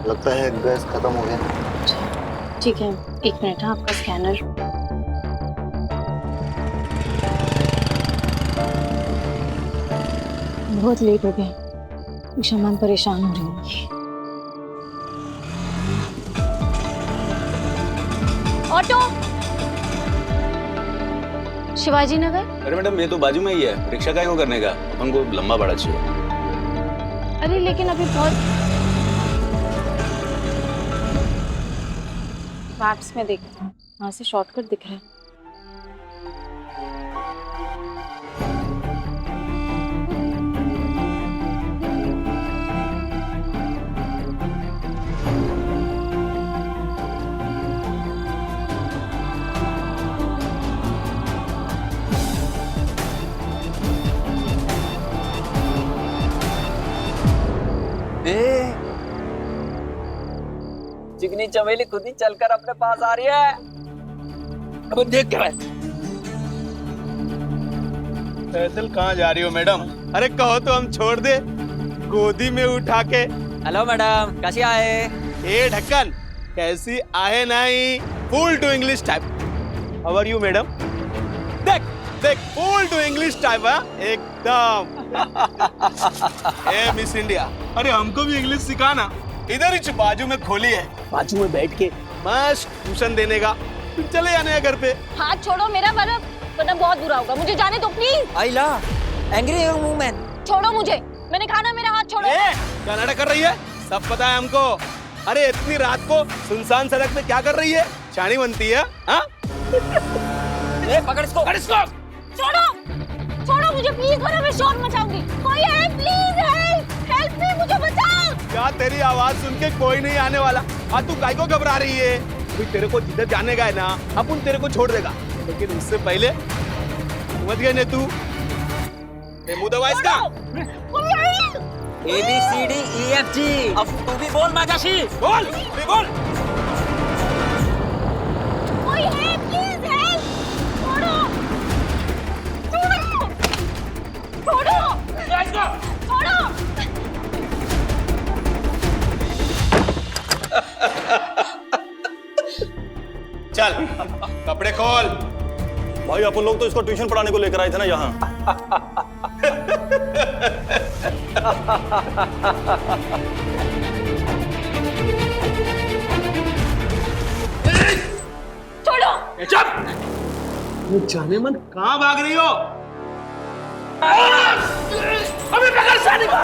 लगता है गैस खत्म हो गया। ठीक है, 1 मिनट। हाँ, आपका स्कैनर। बहुत लेट हो गया, शमान परेशान हो रही होंगी। ऑटो, शिवाजी नगर। अरे मैडम, ये तो बाजू में ही है, रिक्शा काय को करने का, अपन को लंबा बड़ा चाहिए। अरे लेकिन अभी बहुत मैप्स में देख, वहां से शॉर्टकट दिख रहा है। चिकनी चमेली खुद ही चलकर अपने पास आ रही है। अब देख क्या है। फैसल कहाँ जा रही हो मैडम? अरे कहो तो हम छोड़ दे, गोदी में उठा के। हेलो मैडम, कैसी आए? ए ढक्कन, कैसी आहे नहीं, full to English type. How are you madam? देख देख, फुल टू इंग्लिश टाइप है एकदम। ए मिस इंडिया, अरे हमको भी इंग्लिश सिखाना। इधर ही बाजू में खोली है, बाजू में बैठ के मस्त ट्यूशन देने का। तुम चले जाने हैं घर पे। हाथ छोड़ो मेरा, वरना बहुत बुरा होगा। मुझे जाने दो प्लीज। आइला, एंग्री यंग वुमन। छोड़ो मुझे, मैंने कहा ना, मेरा हाथ छोड़ो। क्या नाटक कर रही है? सब पता है हमको। अरे इतनी रात को सुनसान सड़क पे क्या कर रही है? शानी बनती है? हाँ? पकड़ इसको, पकड़ इसको। छोड़ो, छोड़ो मुझे प्लीज, वरना मैं शोर मचाऊंगी। कोई है? प्लीज हेल्प मी, मुझे बचाओ। क्या तेरी आवाज सुन के कोई नहीं आने वाला? हाँ, तू काय को घबरा रही है? अभी तेरे को जिधर जाने का है ना, अपन तेरे को छोड़ देगा, लेकिन उससे पहले समझ गए ने तू? मुंह दबा इसका। A B C D E F G। अब तू भी बोल माजाशी। बोल, भी बोल। कोई है? Please help. छोड़ो, छोड़ो, छोड़ो, छोड़ो। चल, कपड़े खोल। भाई अपन लोग तो इसको ट्यूशन पढ़ाने को लेकर आए थे ना यहाँ। छोड़ो। चुप। जाने मन कहाँ भाग रही हो? अभी पकड़ सानी को।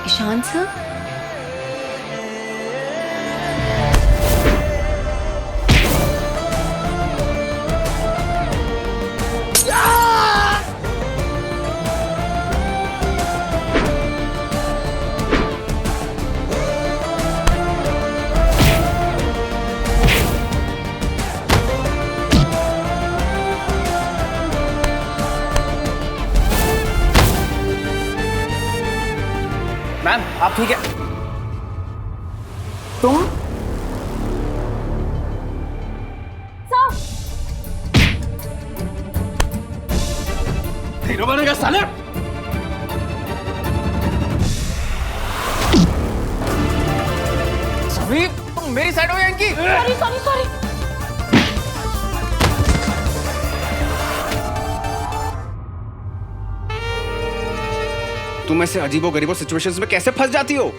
ईशान सर, मैम आप ठीक है? तुम हीरो बनेगा साले। सभी तुम मेरी साइड हो या इनकी? Sorry sorry sorry. तुम ऐसे अजीबो-गरीबो सिचुएशंस में कैसे फंस जाती हो?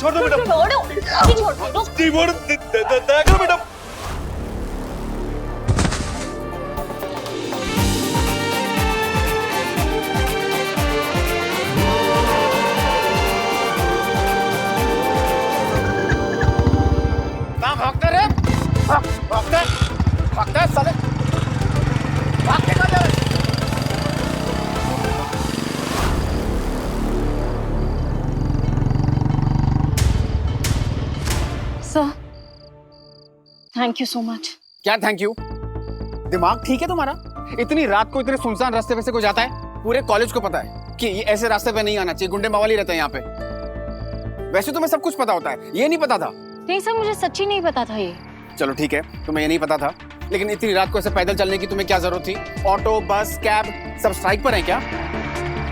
छोड़ दो मैडम। छोड़ो, अभी छोड़ दो। कीबोर्ड देखो मैडम। कहाँ भागते रे? भागते साले। भाग के कहाँ जा रहे? Sir, thank you so much. क्या थैंक यू? दिमाग ठीक है तुम्हारा? इतनी रात को इतने सुनसान रास्ते पे से कोई जाता है? पूरे कॉलेज को पता है कि ये ऐसे रास्ते पे नहीं आना चाहिए, गुंडे मवाली रहते हैं यहाँ पे। वैसे तुम्हें सब कुछ पता होता है, ये नहीं पता था? नहीं सर, मुझे सच्ची नहीं पता था ये। चलो ठीक है, तुम्हें ये नहीं पता था, लेकिन इतनी रात को ऐसे पैदल चलने की तुम्हें क्या जरूरत थी? ऑटो, बस, कैब सब स्ट्राइक पर हैं क्या?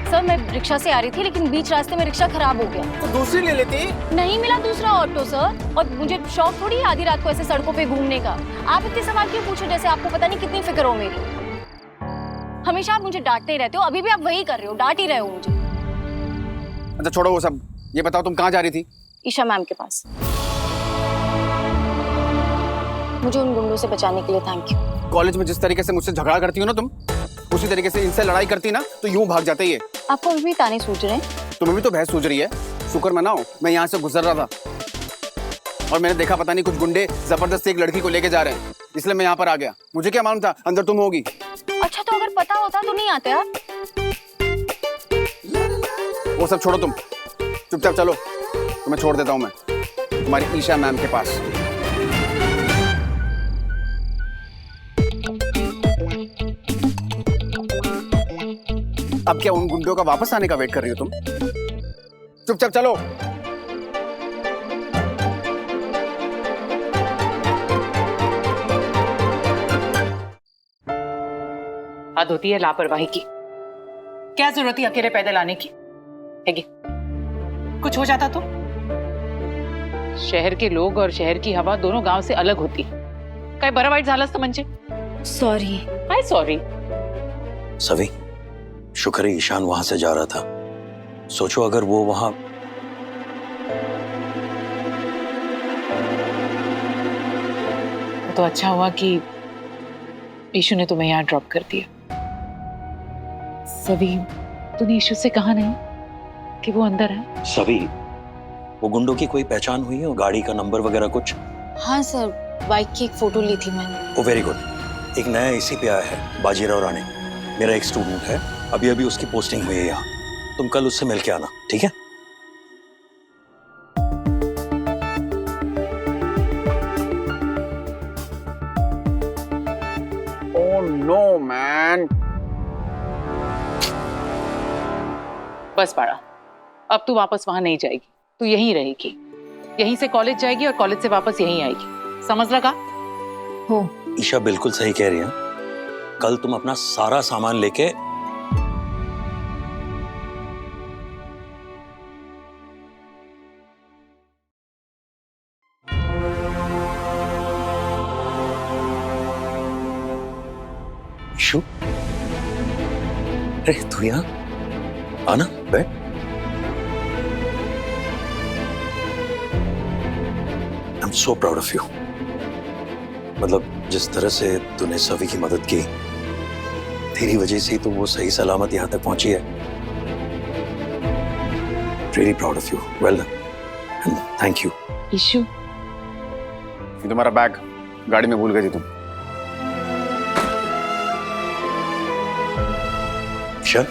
सर, मैं रिक्शा से आ रही थी, लेकिन बीच रास्ते में रिक्शा खराब हो गया। तो दूसरी ले लेती। नहीं मिला दूसरा ऑटो सर, और मुझे शौक थोड़ी है आधी रात को ऐसे सड़कों पे घूमने का। आप इतने सवाल क्यों पूछो जैसे आपको पता नहीं कितनी फिक्र हो मेरी। हमेशा आप मुझे डांटते ही रहते हो, अभी भी आप वही कर रहे हो, डांट ही रहे हो मुझे। अच्छा छोड़ो वो सब, ये बताओ तुम कहाँ जा रही थी? ईशा मैम के पास। मुझे उन गुंडों से बचाने के लिए थैंक यू। कॉलेज में जिस तरीके से मुझसे झगड़ा करती हो ना तुम, उसी तरीके से इनसे लड़ाई करती ना तो यूं भाग जाते ये। आपको अभी भी ताने सूझ रहे हैं? तुम्हें भी तो भैंस सूझ रही है। शुक्र मनाओ मैं यहाँ से गुजर रहा था और मैंने देखा पता नहीं कुछ गुंडे जबरदस्ती एक लड़की को लेके जा रहे हैं, इसलिए मैं यहाँ पर आ गया। मुझे क्या मालूम था अंदर तुम होगी। अच्छा, तो अगर पता होता तो नहीं आते आप? वो सब छोड़ो, तुम चुपचाप चलो, तुम्हें छोड़ देता हूँ मैं तुम्हारी ईशा मैम के पास। अब क्या उन गुंडों का वापस आने का वेट कर रही हो तुम? चुपचाप चलो। हद होती है लापरवाही की। क्या जरूरत थी अकेले पैदल आने की? हैगी कुछ हो जाता तो? शहर के लोग और शहर की हवा दोनों गांव से अलग होती है। काय बरं वाईट झालंस तर म्हणजे? सॉरी। काय सॉरी? सभी शुक्र है ईशान वहां से जा रहा था। सोचो अगर वो वहां। तो अच्छा हुआ कि ईशु ने तुम्हें यहाँ ड्रॉप कर दिया। सभी तूने ईशु से कहा नहीं कि वो अंदर है? सभी वो गुंडों की कोई पहचान हुई है? गाड़ी का नंबर वगैरह कुछ? हाँ सर, बाइक की एक फोटो ली थी मैंने। ओ वेरी गुड। एक नया एसी पे आया है, बाजीराव राणे, मेरा एक स्टूडेंट है, अभी अभी उसकी पोस्टिंग हुई है यहाँ। तुम कल उससे मिल के आना, ठीक है? Oh no man. बस पाड़ा, अब तू वापस वहां नहीं जाएगी, तू यहीं रहेगी। यहीं से कॉलेज जाएगी और कॉलेज से वापस यहीं आएगी, समझ लगा? हो। ईशा बिल्कुल सही कह रही है। कल तुम अपना सारा सामान लेके ईशु, अरे तू यहाँ आना, बैठ। I am so proud of you. मतलब जिस तरह से तूने सभी की मदद की, तेरी वजह से तो वो सही सलामत यहाँ तक पहुंची है। Really proud of you, well done and thank you. Ishu, ये तुम्हारा बैग गाड़ी में भूल गई थी तुम। ईशा,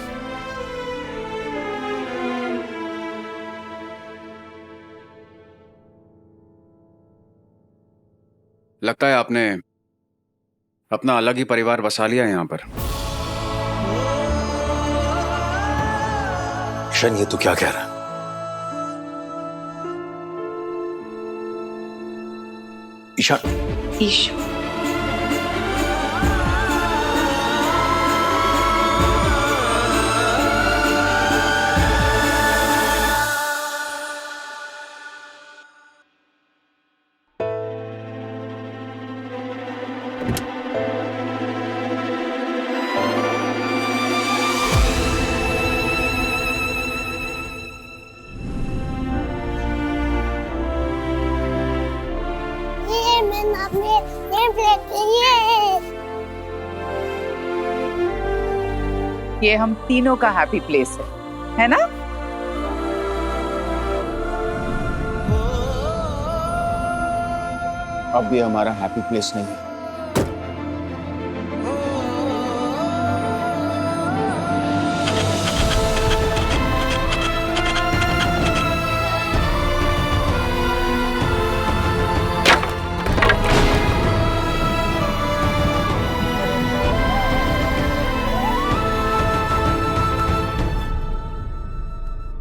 लगता है आपने अपना अलग ही परिवार बसा लिया है यहाँ पर। ईशान ये तू क्या कह रहा है? ईशान, ईशु, अपने नेम प्लेट चाहिए। ये हम तीनों का हैप्पी प्लेस है ना? अब ये हमारा हैप्पी प्लेस नहीं है।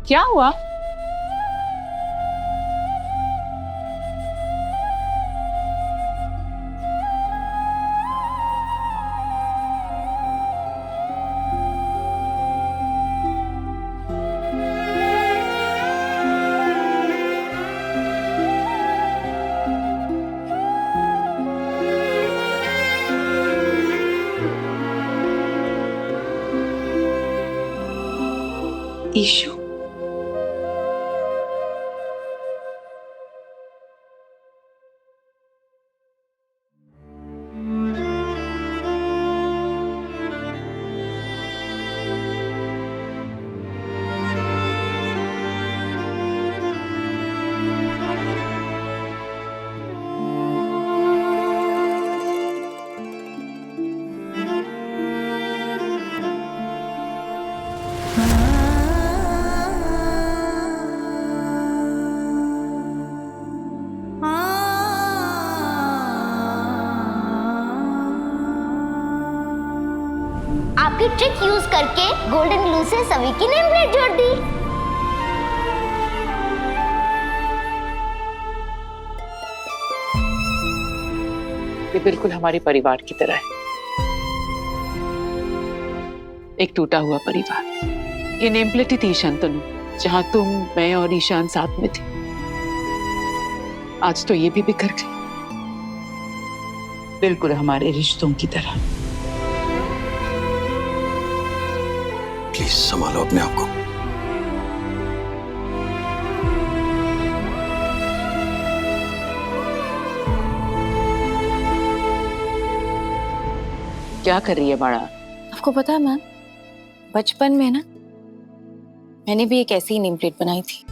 क्या हुआ? ईशु, आपकी ट्रिक यूज करके गोल्डन ग्लू से सभी की नेम प्लेट जोड़ दी। ये बिल्कुल हमारे परिवार की तरह है, एक टूटा हुआ परिवार। ये नेम प्लेट ही थी शांतनु, जहां तुम, मैं और ईशान साथ में थे। आज तो ये भी बिखर गई, बिल्कुल हमारे रिश्तों की तरह। प्लीज संभालो अपने आप को। क्या कर रही है बाड़ा? आपको पता है मैम, बचपन में ना मैंने भी एक ऐसी ही नेम प्लेट बनाई थी,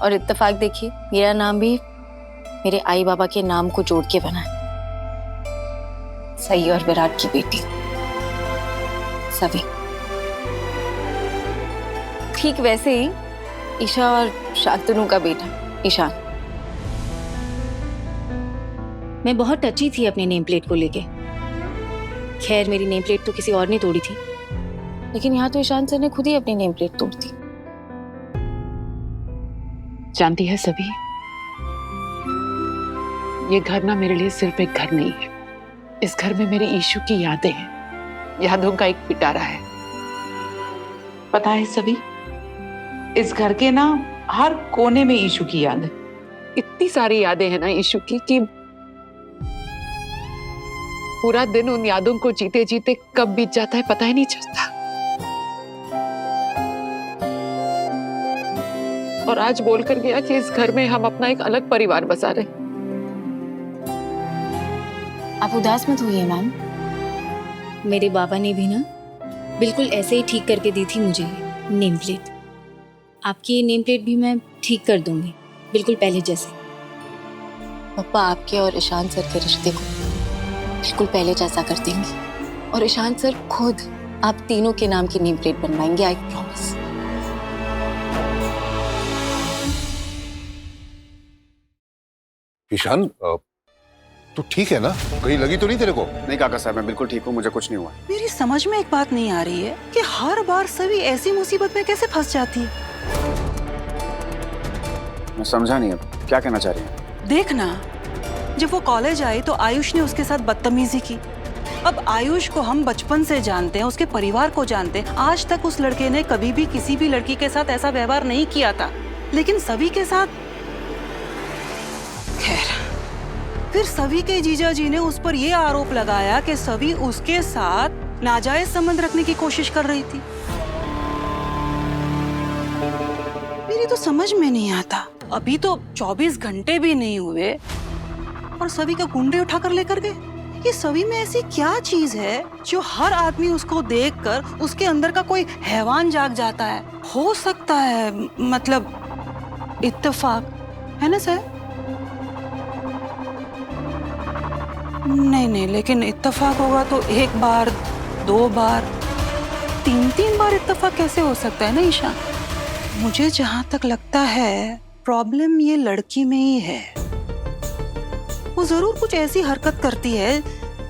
और इत्तेफाक देखिए मेरा नाम भी मेरे आई बाबा के नाम को जोड़ के बना है। सई और विराट की बेटी सभी। ठीक वैसे ही ईशा और शांतनु का बेटा ईशान। मैं बहुत टची थी अपने नेम प्लेट को लेके। खैर मेरी नेम प्लेट तो किसी और ने तोड़ी थी, लेकिन यहाँ तो ईशान सर ने खुद ही अपनी नेम प्लेट तोड़ दी। जानती है सभी, ये घर ना मेरे लिए सिर्फ एक घर नहीं है। इस घर में मेरे ईशु की यादें हैं, यादों का एक पिटारा है। पता है सभी, इस घर के ना हर कोने में ईशु की याद है। इतनी सारी यादें हैं ना ईशु की कि पूरा दिन उन यादों को जीते जीते कब बीत जाता है पता ही नहीं चलता। और आज बोलकर गया कि इस घर में हम अपना एक अलग परिवार बसा रहे। आप उदास मत होइए मैम, मेरे बाबा ने भी ना बिल्कुल ऐसे ही ठीक करके दी थी मुझे नेम प्लेट। आपकी ये नेम प्लेट भी मैं ठीक कर दूंगी, बिल्कुल पहले जैसे। पापा आपके और ईशान सर के रिश्ते को बिल्कुल पहले जैसा कर देंगे, और ईशान सर खुद आप तीनों के नाम की नेम प्लेट बनवाएंगे, आई प्रॉमिस। ईशान, तू ठीक है ना? कहीं लगी तो नहीं तेरे को? नहीं काका साहब, मैं बिल्कुल ठीक हूँ, मुझे कुछ नहीं हुआ। मेरी समझ में एक बात नहीं आ रही है कि हर बार सभी ऐसी मुसीबत में कैसे फंस जाती है। मैं समझा नहीं, अब क्या कहना चाह रही हैं? देखना, जब वो कॉलेज आई तो आयुष ने उसके साथ बदतमीजी की। अब आयुष को हम बचपन से जानते हैं, उसके परिवार को जानते हैं। आज तक उस लड़के ने कभी भी किसी भी लड़की के साथ ऐसा व्यवहार नहीं किया था, लेकिन सभी के साथ। खैर, फिर सभी के जीजा जी ने उस पर यह आरोप लगाया कि सभी उसके साथ नाजायज संबंध रखने की कोशिश कर रही थी। मेरी तो समझ में नहीं आता, अभी तो 24 घंटे भी नहीं हुए, और सभी का गुंडे उठाकर लेकर गए। ये सभी में ऐसी क्या चीज है जो हर आदमी उसको देखकर उसके अंदर का कोई हैवान जाग जाता है? हो सकता है मतलब इत्तेफाक, है ना सर? नहीं, लेकिन इत्तेफाक होगा तो एक बार, 2 बार, 3 बार इत्तेफाक कैसे हो सकता है ना ईशा? मुझे जहां तक लगता है प्रॉब्लम ये लड़की में ही है। वो जरूर कुछ ऐसी हरकत करती है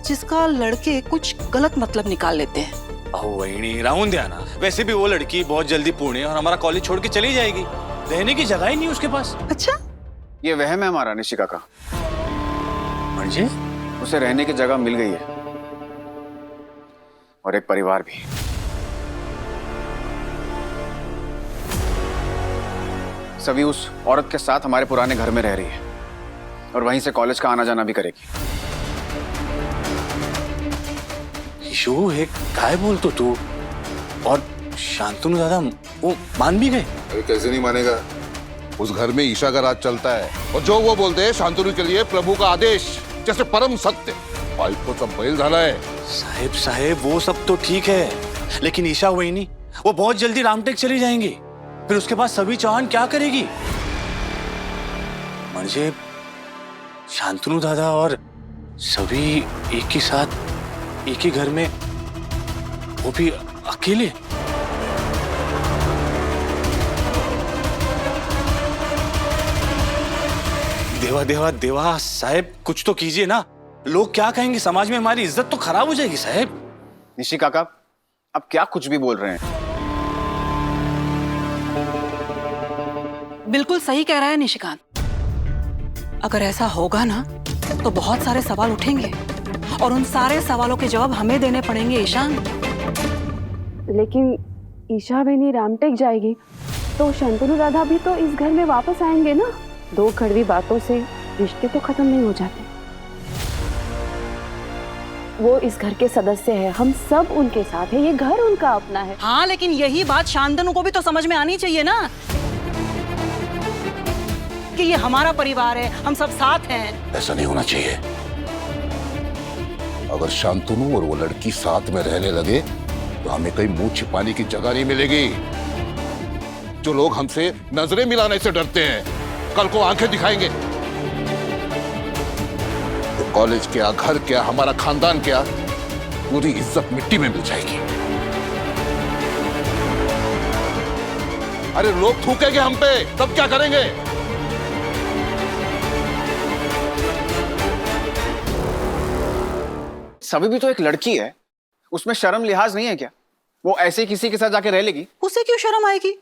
जिसका लड़के कुछ गलत मतलब निकाल लेते हैं। वही राउंड दिया ना। वैसे भी वो लड़की बहुत जल्दी पुणे और हमारा कॉलेज छोड़ के चली जाएगी। रहने की जगह ही नहीं उसके पास। अच्छा, ये वहम है हमारा निशिका का। मुझे उसे रहने की जगह मिल गई है और एक परिवार भी। सभी उस औरत के साथ हमारे पुराने घर में रह रही है और वहीं से कॉलेज का आना जाना भी करेगी। ईशु एक काय बोल तो तू, और शांतनु दादा वो मान भी गए। अरे कैसे नहीं मानेगा? उस घर में ईशा का राज चलता है और जो वो बोलते हैं शांतनु के लिए प्रभु का आदेश जैसे परम सत्य। भाई को सब बैल झाला है। साहेब वो सब तो ठीक है, लेकिन ईशा वही नहीं, वो बहुत जल्दी रामटेक चली जाएंगी। फिर उसके बाद सभी चौहान क्या करेगी? म्हणजे शांतनु दादा और सभी एक ही साथ एक ही घर में, वो भी अकेले। देवा साहेब कुछ तो कीजिए ना। लोग क्या कहेंगे? समाज में हमारी इज्जत तो खराब हो जाएगी साहेब। निशी काका, अब क्या कुछ भी बोल रहे हैं? बिल्कुल सही कह रहा है निशिकांत। अगर ऐसा होगा ना तो बहुत सारे सवाल उठेंगे और उन सारे सवालों के जवाब हमें देने पड़ेंगे ईशान। लेकिन ईशा बहनी रामटेक जाएगी तो शांतनु दादा भी तो इस घर में वापस आएंगे ना। 2 कड़वी बातों से रिश्ते तो खत्म नहीं हो जाते। वो इस घर के सदस्य है, हम सब उनके साथ हैं, ये घर उनका अपना है। हाँ, लेकिन यही बात शांतनु को भी तो समझ में आनी चाहिए ना कि ये हमारा परिवार है, हम सब साथ हैं। ऐसा नहीं होना चाहिए। अगर शांतनु और वो लड़की साथ में रहने लगे तो हमें कहीं मुंह छिपाने की जगह नहीं मिलेगी। जो लोग हमसे नजरें मिलाने से डरते हैं, कल को आंखें दिखाएंगे। तो कॉलेज क्या, घर क्या, हमारा खानदान क्या, पूरी इज्जत मिट्टी में मिल जाएगी। अरे लोग थूकेंगे हम पे, तब क्या करेंगे? सभी भी तो एक लड़की है, उसमें शर्म लिहाज नहीं है क्या? वो ऐसे किसी के साथ जाके रह लेगी? उसे क्यों शर्म आएगी?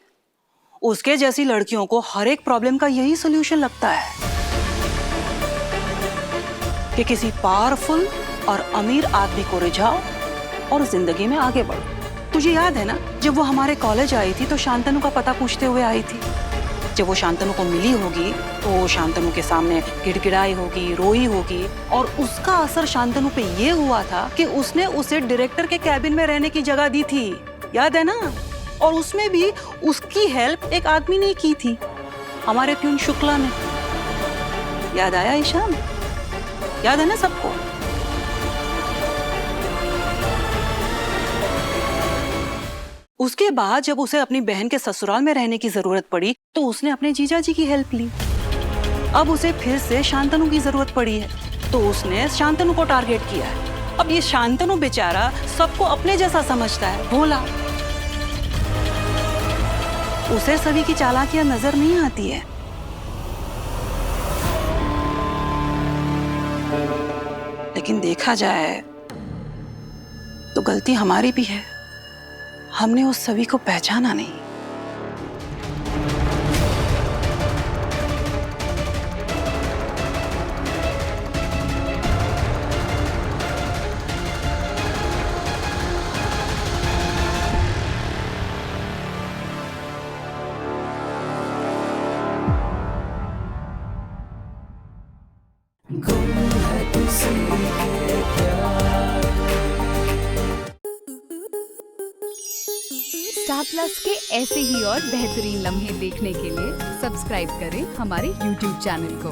उसके जैसी लड़कियों को हर एक प्रॉब्लम का यही सॉल्यूशन लगता है कि किसी पावरफुल और अमीर आदमी को रिझाओ और जिंदगी में आगे बढ़ो। तुझे याद है ना, जब वो हमारे कॉलेज आई थी तो शांतनु का पता पूछते हुए आई थी। जब वो शांतनु को मिली होगी तो वो शांतनु के सामने गिड़गिड़ाई होगी, रोई होगी, और उसका असर शांतनु पे ये हुआ था कि उसने उसे डायरेक्टर के कैबिन में रहने की जगह दी थी। याद है ना? और उसमें भी उसकी हेल्प एक आदमी ने की थी, हमारे प्यून शुक्ला ने। याद आया ईशान? याद है ना सबको? उसके बाद जब उसे अपनी बहन के ससुराल में रहने की जरूरत पड़ी तो उसने अपने जीजा जी की हेल्प ली। अब उसे फिर से शांतनु की जरूरत पड़ी है तो उसने शांतनु को टारगेट किया है। अब ये शांतनु बेचारा सबको अपने जैसा समझता है, भोला। उसे सभी की चालाकियां नजर नहीं आती है। लेकिन देखा जाए तो गलती हमारी भी है, हमने उस सभी को पहचाना नहीं। स्टार प्लस के ऐसे ही और बेहतरीन लम्हे देखने के लिए सब्सक्राइब करें हमारे YouTube चैनल को।